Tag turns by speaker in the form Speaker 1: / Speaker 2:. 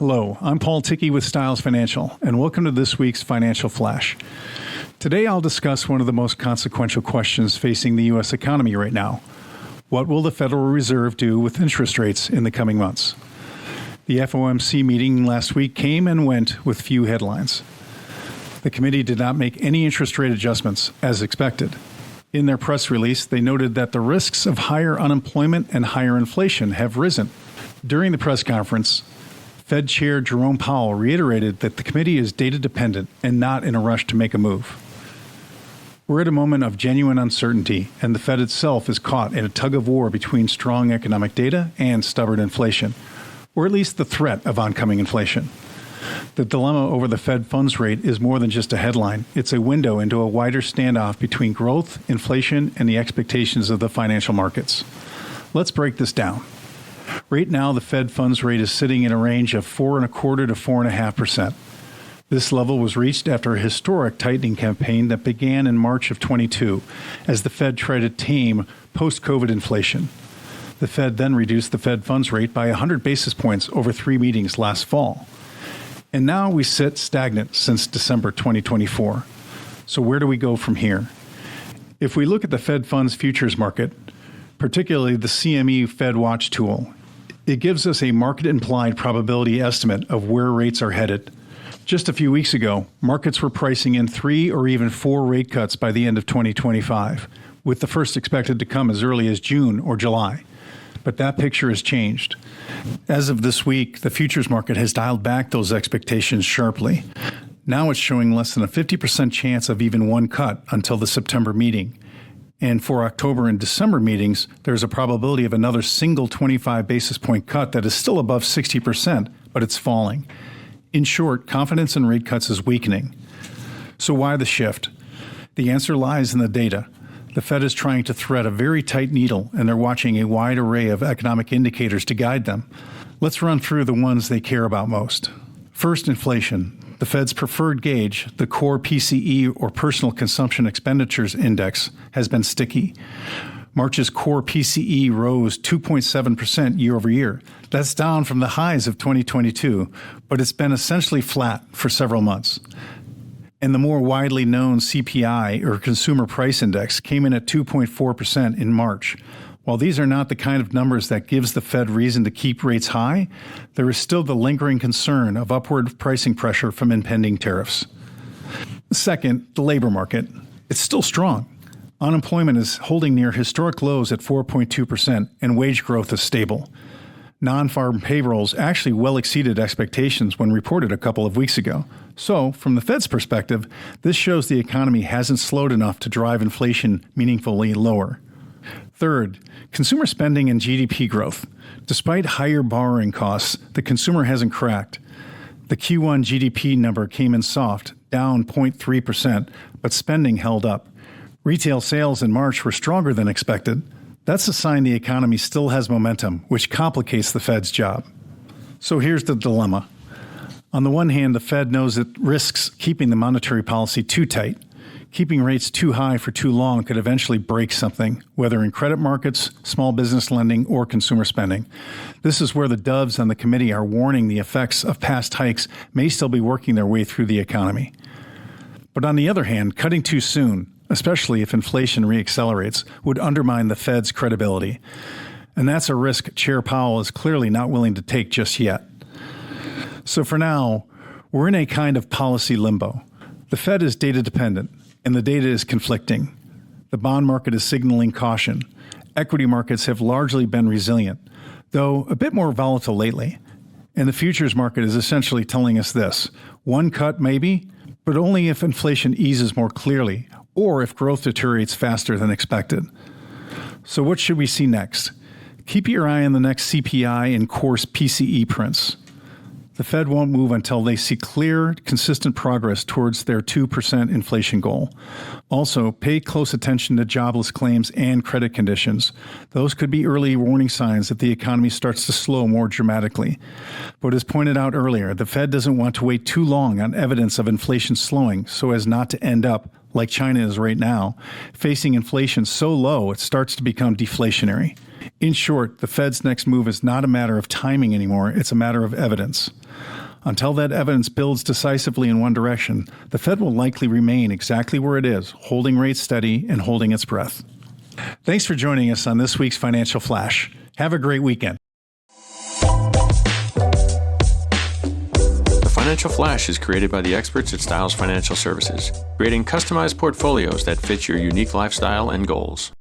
Speaker 1: Hello, I'm Paul Tickey with Styles Financial, and welcome to this week's Financial Flash. Today I'll discuss one of the most consequential questions facing the U.S. economy right now. What will the Federal Reserve do with interest rates in the coming months? The FOMC meeting last week came and went with few headlines. The committee did not make any interest rate adjustments, as expected. In their press release, they noted that the risks of higher unemployment and higher inflation have risen. During the press conference, Fed Chair Jerome Powell reiterated that the committee is data dependent and not in a rush to make a move. We're at a moment of genuine uncertainty, and the Fed itself is caught in a tug of war between strong economic data and stubborn inflation, or at least the threat of oncoming inflation. The dilemma over the Fed funds rate is more than just a headline. It's a window into a wider standoff between growth, inflation, and the expectations of the financial markets. Let's break this down. Right now, the Fed funds rate is sitting in a range of 4.25% to 4.5%. This level was reached after a historic tightening campaign that began in March of 22, as the Fed tried to tame post-COVID inflation. The Fed then reduced the Fed funds rate by 100 basis points over 3 meetings last fall. And now we sit stagnant since December 2024. So where do we go from here? If we look at the Fed funds futures market, particularly the CME Fed Watch tool, it gives us a market-implied probability estimate of where rates are headed. Just a few weeks ago, markets were pricing in 3 or even 4 rate cuts by the end of 2025, with the first expected to come as early as June or July. But that picture has changed. As of this week, the futures market has dialed back those expectations sharply. Now it's showing less than a 50% chance of even one cut until the September meeting. And for October and December meetings, there's a probability of another single 25 basis point cut that is still above 60%, but it's falling. In short, confidence in rate cuts is weakening. So why the shift? The answer lies in the data. The Fed is trying to thread a very tight needle, and they're watching a wide array of economic indicators to guide them. Let's run through the ones they care about most. First, inflation. The Fed's preferred gauge, the core PCE or personal consumption expenditures index, has been sticky. March's core PCE rose 2.7% year over year. That's down from the highs of 2022, but it's been essentially flat for several months. And the more widely known CPI, or Consumer Price Index, came in at 2.4% in March. While these are not the kind of numbers that gives the Fed reason to keep rates high, there is still the lingering concern of upward pricing pressure from impending tariffs. Second, the labor market. It's still strong. Unemployment is holding near historic lows at 4.2%, and wage growth is stable. Non-farm payrolls actually well exceeded expectations when reported a couple of weeks ago. So, from the Fed's perspective, this shows the economy hasn't slowed enough to drive inflation meaningfully lower. Third, consumer spending and GDP growth. Despite higher borrowing costs, the consumer hasn't cracked. The Q1 GDP number came in soft, down 0.3%, but spending held up. Retail sales in March were stronger than expected. That's a sign the economy still has momentum, which complicates the Fed's job. So here's the dilemma. On the one hand, the Fed knows it risks keeping the monetary policy too tight. Keeping rates too high for too long could eventually break something, whether in credit markets, small business lending, or consumer spending. This is where the doves on the committee are warning the effects of past hikes may still be working their way through the economy. But on the other hand, cutting too soon, especially if inflation reaccelerates, would undermine the Fed's credibility. And that's a risk Chair Powell is clearly not willing to take just yet. So for now, we're in a kind of policy limbo. The Fed is data dependent, and the data is conflicting. The bond market is signaling caution. Equity markets have largely been resilient, though a bit more volatile lately. And the futures market is essentially telling us this: one cut maybe, but only if inflation eases more clearly, or if growth deteriorates faster than expected. So what should we see next? Keep your eye on the next CPI and core PCE prints. The Fed won't move until they see clear, consistent progress towards their 2% inflation goal. Also, pay close attention to jobless claims and credit conditions. Those could be early warning signs that the economy starts to slow more dramatically. But as pointed out earlier, the Fed doesn't want to wait too long on evidence of inflation slowing so as not to end up like China is right now, facing inflation so low it starts to become deflationary. In short, the Fed's next move is not a matter of timing anymore, it's a matter of evidence. Until that evidence builds decisively in one direction, the Fed will likely remain exactly where it is, holding rates steady and holding its breath. Thanks for joining us on this week's Financial Flash. Have a great weekend.
Speaker 2: The Financial Flash is created by the experts at Styles Financial Services, creating customized portfolios that fit your unique lifestyle and goals.